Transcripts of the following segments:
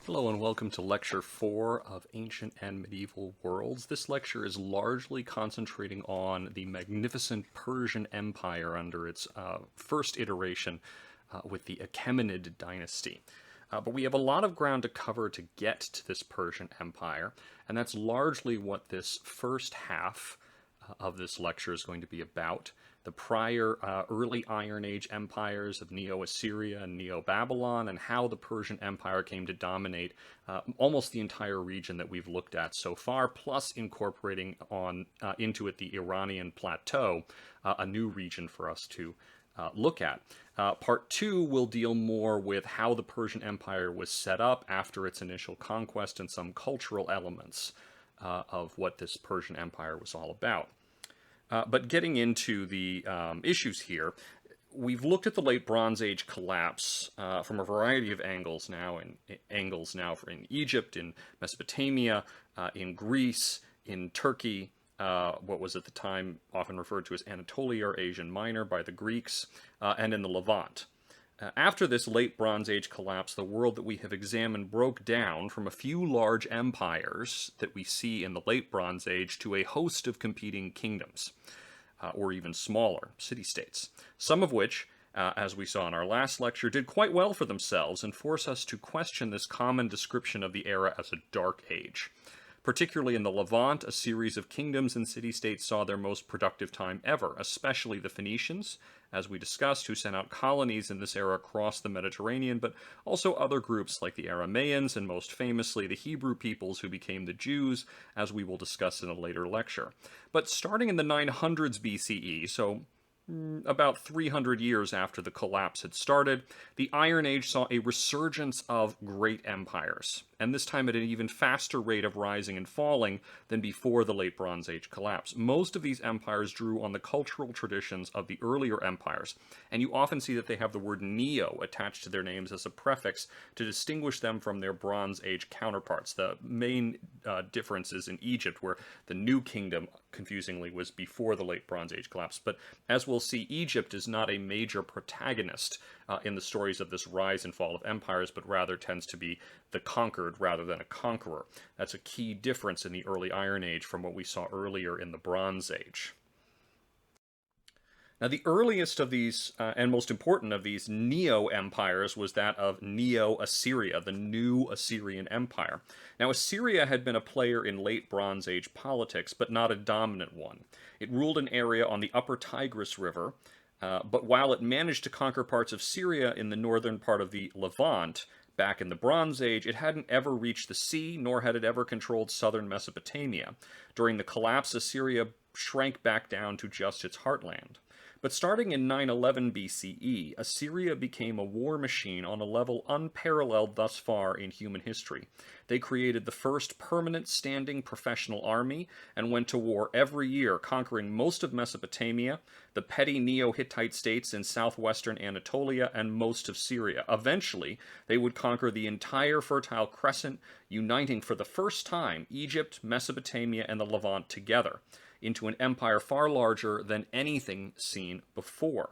Hello and welcome to Lecture 4 of Ancient and Medieval Worlds. This lecture is largely concentrating on the magnificent Persian Empire under its first iteration with the Achaemenid dynasty. But we have a lot of ground to cover to get to this Persian Empire, and that's largely what this first half of this lecture is going to be about. The prior early Iron Age empires of Neo-Assyria and Neo-Babylon, and how the Persian Empire came to dominate almost the entire region that we've looked at so far, plus incorporating into it the Iranian plateau, a new region for us to look at. Part 2 will deal more with how the Persian Empire was set up after its initial conquest and some cultural elements of what this Persian Empire was all about. But getting into the issues here, we've looked at the late Bronze Age collapse from a variety of angles now, in Egypt, in Mesopotamia, in Greece, in Turkey, what was at the time often referred to as Anatolia or Asia Minor by the Greeks, and in the Levant. After this late Bronze Age collapse, the world that we have examined broke down from a few large empires that we see in the late Bronze Age to a host of competing kingdoms, or even smaller city-states, some of which, as we saw in our last lecture, did quite well for themselves and force us to question this common description of the era as a dark age. Particularly in the Levant, a series of kingdoms and city-states saw their most productive time ever, especially the Phoenicians, as we discussed, who sent out colonies in this era across the Mediterranean, but also other groups like the Aramaeans, and most famously the Hebrew peoples who became the Jews, as we will discuss in a later lecture. But starting in the 900s BCE, so about 300 years after the collapse had started, the Iron Age saw a resurgence of great empires, and this time at an even faster rate of rising and falling than before the late Bronze Age collapse. Most of these empires drew on the cultural traditions of the earlier empires, and you often see that they have the word Neo attached to their names as a prefix to distinguish them from their Bronze Age counterparts. The main difference is in Egypt, where the New Kingdom, confusingly, was before the late Bronze Age collapse. But as we'll see, Egypt is not a major protagonist in the stories of this rise and fall of empires, but rather tends to be the conquered rather than a conqueror. That's a key difference in the early Iron Age from what we saw earlier in the Bronze Age. Now, the earliest of these, and most important of these neo-empires, was that of Neo-Assyria, the new Assyrian Empire. Now, Assyria had been a player in late Bronze Age politics, but not a dominant one. It ruled an area on the upper Tigris River, but while it managed to conquer parts of Syria in the northern part of the Levant, back in the Bronze Age, it hadn't ever reached the sea, nor had it ever controlled southern Mesopotamia. During the collapse, Assyria shrank back down to just its heartland. But starting in 911 BCE, Assyria became a war machine on a level unparalleled thus far in human history. They created the first permanent standing professional army and went to war every year, conquering most of Mesopotamia, the petty Neo-Hittite states in southwestern Anatolia, and most of Syria. Eventually, they would conquer the entire Fertile Crescent, uniting for the first time Egypt, Mesopotamia, and the Levant together into an empire far larger than anything seen before.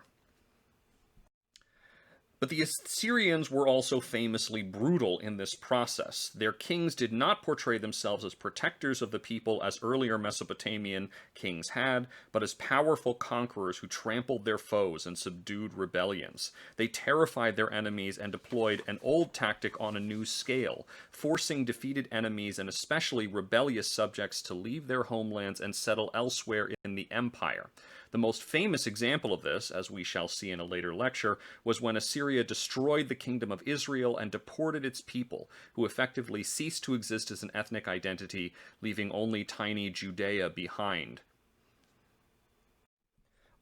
But the Assyrians were also famously brutal in this process. Their kings did not portray themselves as protectors of the people as earlier Mesopotamian kings had, but as powerful conquerors who trampled their foes and subdued rebellions. They terrified their enemies and deployed an old tactic on a new scale, forcing defeated enemies and especially rebellious subjects to leave their homelands and settle elsewhere in the empire. The most famous example of this, as we shall see in a later lecture, was when Assyria destroyed the kingdom of Israel and deported its people, who effectively ceased to exist as an ethnic identity, leaving only tiny Judea behind.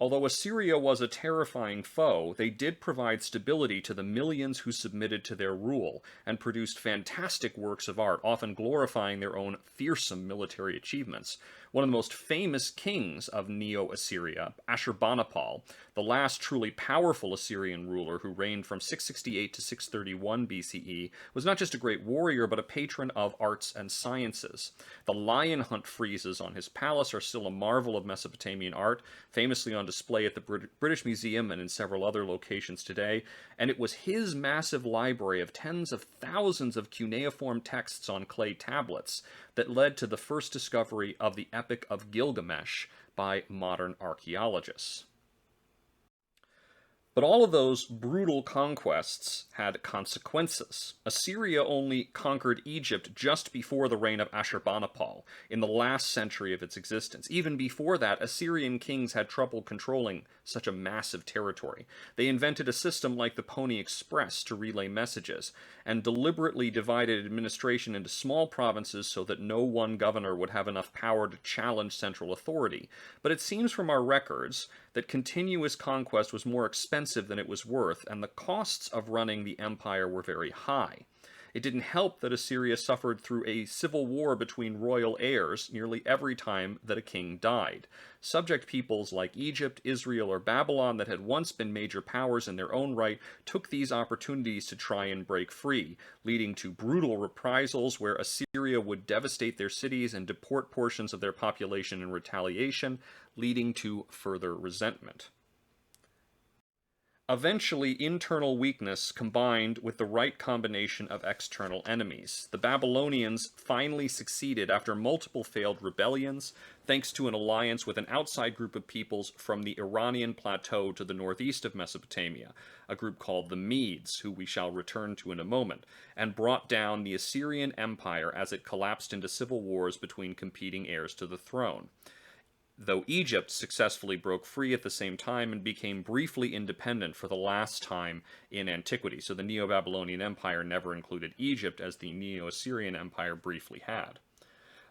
Although Assyria was a terrifying foe, they did provide stability to the millions who submitted to their rule, and produced fantastic works of art, often glorifying their own fearsome military achievements. One of the most famous kings of Neo-Assyria, Ashurbanipal, the last truly powerful Assyrian ruler who reigned from 668 to 631 BCE, was not just a great warrior, but a patron of arts and sciences. The lion hunt friezes on his palace are still a marvel of Mesopotamian art, famously on display at the British Museum and in several other locations today, and it was his massive library of tens of thousands of cuneiform texts on clay tablets that led to the first discovery of the Epic of Gilgamesh by modern archaeologists. But all of those brutal conquests had consequences. Assyria only conquered Egypt just before the reign of Ashurbanipal, in the last century of its existence. Even before that, Assyrian kings had trouble controlling such a massive territory. They invented a system like the Pony Express to relay messages, and deliberately divided administration into small provinces so that no one governor would have enough power to challenge central authority. But it seems from our records that continuous conquest was more expensive than it was worth, and the costs of running the empire were very high. It didn't help that Assyria suffered through a civil war between royal heirs nearly every time that a king died. Subject peoples like Egypt, Israel, or Babylon that had once been major powers in their own right took these opportunities to try and break free, leading to brutal reprisals where Assyria would devastate their cities and deport portions of their population in retaliation, leading to further resentment. Eventually, internal weakness combined with the right combination of external enemies. The Babylonians finally succeeded after multiple failed rebellions, thanks to an alliance with an outside group of peoples from the Iranian plateau to the northeast of Mesopotamia, a group called the Medes, who we shall return to in a moment, and brought down the Assyrian Empire as it collapsed into civil wars between competing heirs to the throne. Though Egypt successfully broke free at the same time and became briefly independent for the last time in antiquity. So the Neo-Babylonian Empire never included Egypt, as the Neo-Assyrian Empire briefly had.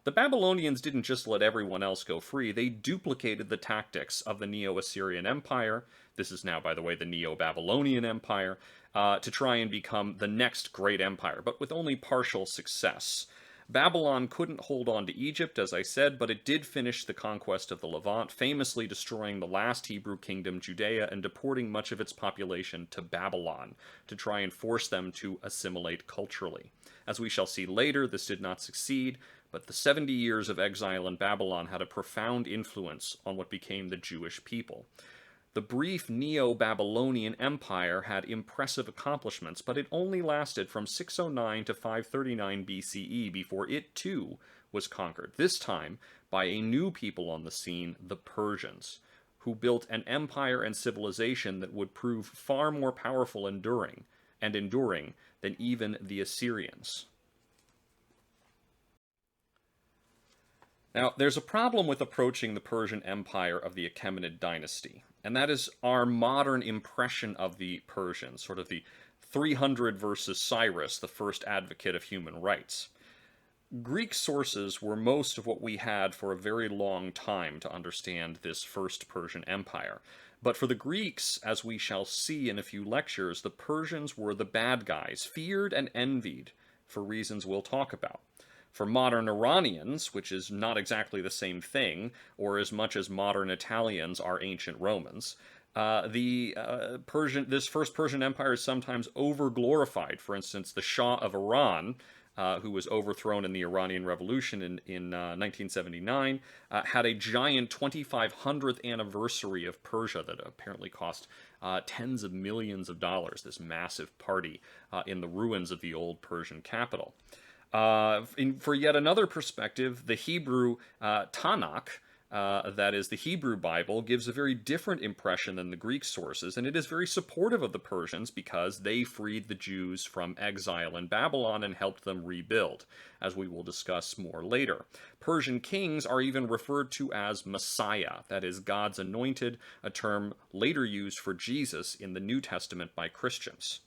The Babylonians didn't just let everyone else go free, they duplicated the tactics of the Neo-Assyrian Empire, this is now, by the way, the Neo-Babylonian Empire, to try and become the next great empire, but with only partial success. Babylon couldn't hold on to Egypt, as I said, but it did finish the conquest of the Levant, famously destroying the last Hebrew kingdom, Judea, and deporting much of its population to Babylon to try and force them to assimilate culturally. As we shall see later, this did not succeed, but the 70 years of exile in Babylon had a profound influence on what became the Jewish people. The brief Neo-Babylonian Empire had impressive accomplishments, but it only lasted from 609 to 539 BCE before it, too, was conquered, this time by a new people on the scene, the Persians, who built an empire and civilization that would prove far more powerful and enduring than even the Assyrians. Now, there's a problem with approaching the Persian Empire of the Achaemenid dynasty, and that is our modern impression of the Persians, sort of the 300 versus Cyrus, the first advocate of human rights. Greek sources were most of what we had for a very long time to understand this first Persian Empire. But for the Greeks, as we shall see in a few lectures, the Persians were the bad guys, feared and envied for reasons we'll talk about. For modern Iranians, which is not exactly the same thing, or as much as modern Italians are ancient Romans, this first Persian Empire is sometimes over-glorified. For instance, the Shah of Iran, who was overthrown in the Iranian Revolution in 1979, had a giant 2500th anniversary of Persia that apparently cost tens of millions of dollars, this massive party in the ruins of the old Persian capital. For yet another perspective, the Hebrew Tanakh, that is the Hebrew Bible, gives a very different impression than the Greek sources, and it is very supportive of the Persians because they freed the Jews from exile in Babylon and helped them rebuild, as we will discuss more later. Persian kings are even referred to as Messiah, that is, God's anointed, a term later used for Jesus in the New Testament by Christians.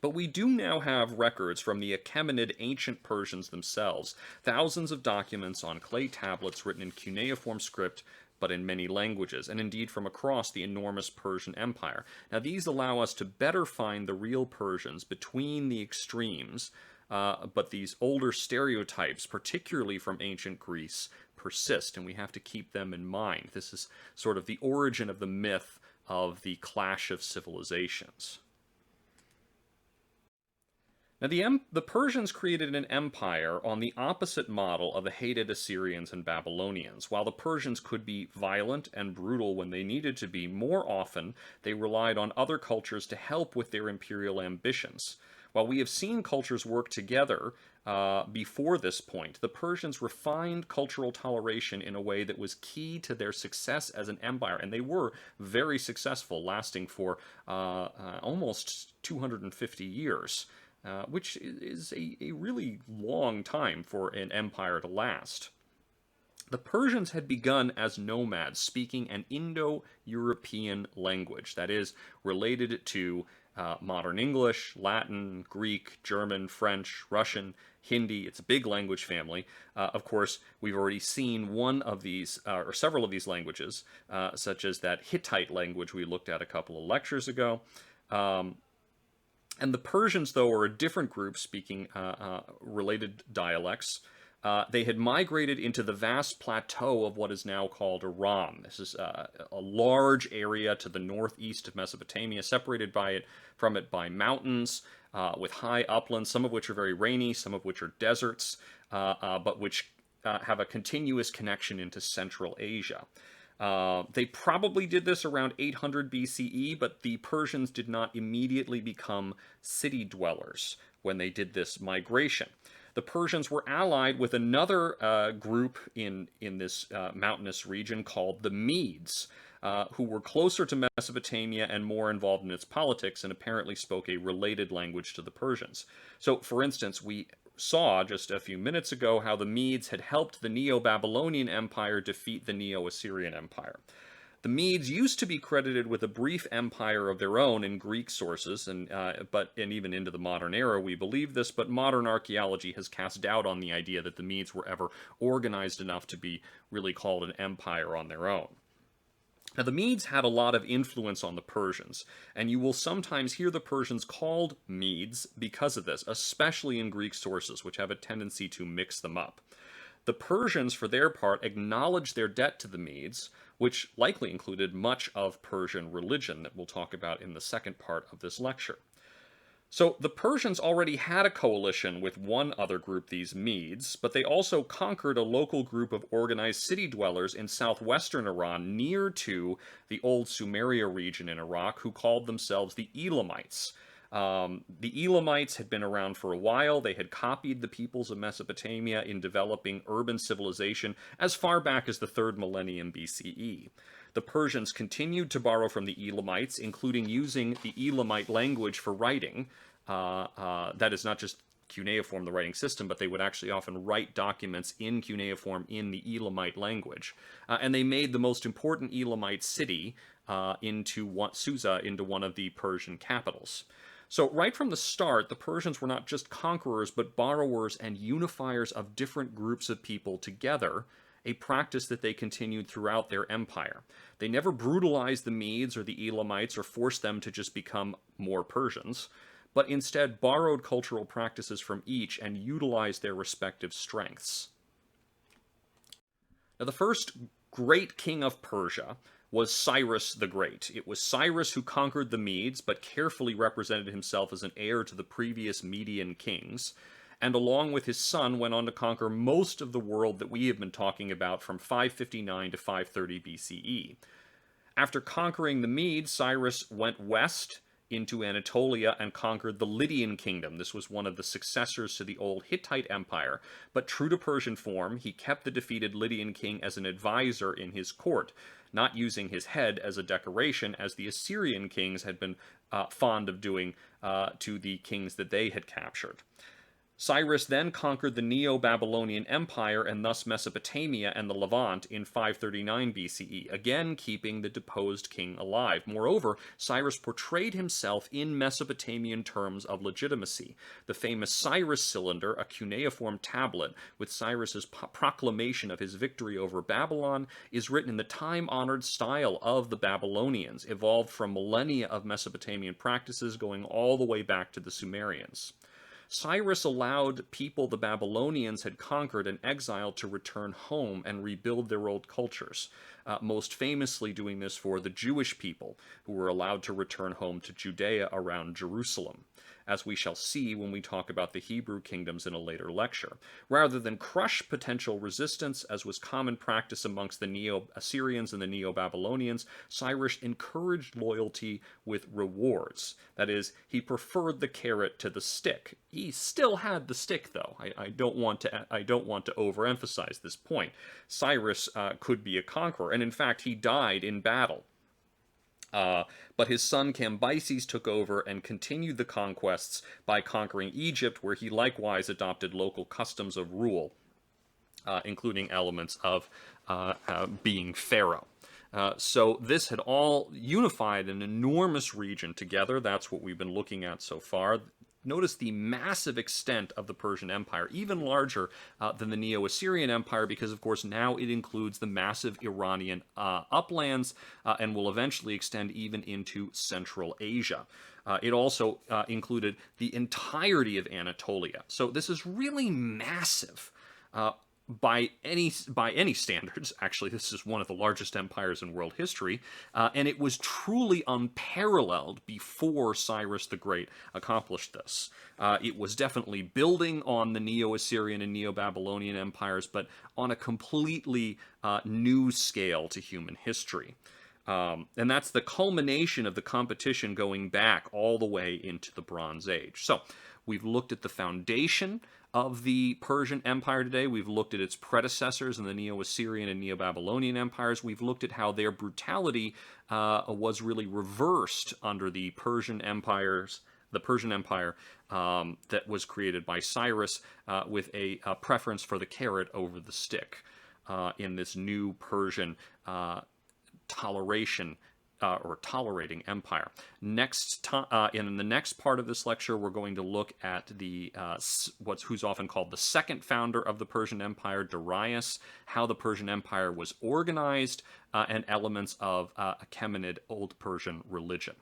But we do now have records from the Achaemenid ancient Persians themselves, thousands of documents on clay tablets written in cuneiform script, but in many languages, and indeed from across the enormous Persian Empire. Now these allow us to better find the real Persians between the extremes, but these older stereotypes, particularly from ancient Greece, persist, and we have to keep them in mind. This is sort of the origin of the myth of the clash of civilizations. Now, the Persians created an empire on the opposite model of the hated Assyrians and Babylonians. While the Persians could be violent and brutal when they needed to be, more often they relied on other cultures to help with their imperial ambitions. While we have seen cultures work together before this point, the Persians refined cultural toleration in a way that was key to their success as an empire, and they were very successful, lasting for almost 250 years. Which is a really long time for an empire to last. The Persians had begun as nomads, speaking an Indo-European language, that is, related to modern English, Latin, Greek, German, French, Russian, Hindi. It's a big language family. Of course, we've already seen one of these, or several of these languages, such as that Hittite language we looked at a couple of lectures ago. And the Persians, though, are a different group speaking related dialects. They had migrated into the vast plateau of what is now called Iran. This is a large area to the northeast of Mesopotamia, separated from it by mountains with high uplands, some of which are very rainy, some of which are deserts, but which have a continuous connection into Central Asia. They probably did this around 800 BCE, but the Persians did not immediately become city dwellers when they did this migration. The Persians were allied with another group in this mountainous region called the Medes, who were closer to Mesopotamia and more involved in its politics, and apparently spoke a related language to the Persians. So, for instance, we saw just a few minutes ago how the Medes had helped the Neo-Babylonian Empire defeat the Neo-Assyrian Empire. The Medes used to be credited with a brief empire of their own in Greek sources, and even into the modern era we believe this, but modern archaeology has cast doubt on the idea that the Medes were ever organized enough to be really called an empire on their own. Now, the Medes had a lot of influence on the Persians, and you will sometimes hear the Persians called Medes because of this, especially in Greek sources, which have a tendency to mix them up. The Persians, for their part, acknowledged their debt to the Medes, which likely included much of Persian religion that we'll talk about in the second part of this lecture. So the Persians already had a coalition with one other group, these Medes, but they also conquered a local group of organized city dwellers in southwestern Iran near to the old Sumeria region in Iraq, who called themselves the Elamites. The Elamites had been around for a while. They had copied the peoples of Mesopotamia in developing urban civilization as far back as the 3rd millennium BCE. The Persians continued to borrow from the Elamites, including using the Elamite language for writing. That is not just cuneiform, the writing system, but they would actually often write documents in cuneiform in the Elamite language. And they made the most important Elamite city Susa into one of the Persian capitals. So right from the start, the Persians were not just conquerors, but borrowers and unifiers of different groups of people together, a practice that they continued throughout their empire. They never brutalized the Medes or the Elamites or forced them to just become more Persians, but instead borrowed cultural practices from each and utilized their respective strengths. Now, the first great king of Persia was Cyrus the Great. It was Cyrus who conquered the Medes, but carefully represented himself as an heir to the previous Median kings, and along with his son went on to conquer most of the world that we have been talking about from 559 to 530 BCE. After conquering the Medes, Cyrus went west into Anatolia and conquered the Lydian kingdom. This was one of the successors to the old Hittite Empire, but true to Persian form, he kept the defeated Lydian king as an advisor in his court, not using his head as a decoration, as the Assyrian kings had been fond of doing to the kings that they had captured. Cyrus then conquered the Neo-Babylonian Empire and thus Mesopotamia and the Levant in 539 BCE, again keeping the deposed king alive. Moreover, Cyrus portrayed himself in Mesopotamian terms of legitimacy. The famous Cyrus cylinder, a cuneiform tablet with Cyrus's proclamation of his victory over Babylon, is written in the time-honored style of the Babylonians, evolved from millennia of Mesopotamian practices going all the way back to the Sumerians. Cyrus allowed people the Babylonians had conquered and exiled to return home and rebuild their old cultures, most famously doing this for the Jewish people, who were allowed to return home to Judea around Jerusalem. as we shall see when we talk about the Hebrew kingdoms in a later lecture. Rather than crush potential resistance, as was common practice amongst the Neo-Assyrians and the Neo-Babylonians, Cyrus encouraged loyalty with rewards. That is, he preferred the carrot to the stick. He still had the stick, though. I don't want to overemphasize this point. Cyrus could be a conqueror, and in fact, he died in battle. But his son Cambyses took over and continued the conquests by conquering Egypt, where he likewise adopted local customs of rule, including elements of being pharaoh. So this had all unified an enormous region together. That's what we've been looking at so far. Notice the massive extent of the Persian Empire, even larger than the Neo-Assyrian Empire, because, of course, now it includes the massive Iranian uplands and will eventually extend even into Central Asia. It also included the entirety of Anatolia. So this is really massive. By any standards. Actually, this is one of the largest empires in world history, and it was truly unparalleled before Cyrus the Great accomplished this. It was definitely building on the Neo-Assyrian and Neo-Babylonian empires, but on a completely new scale to human history. And that's the culmination of the competition going back all the way into the Bronze Age. So, we've looked at the foundation of the Persian Empire today. We've looked at its predecessors in the Neo-Assyrian and Neo-Babylonian empires. We've looked at how their brutality was really reversed under the Persian Empire that was created by Cyrus with a preference for the carrot over the stick in this new Persian toleration or tolerating empire. Next, in the next part of this lecture, we're going to look at the who's often called the second founder of the Persian Empire, Darius, how the Persian Empire was organized, and elements of Achaemenid Old Persian religion.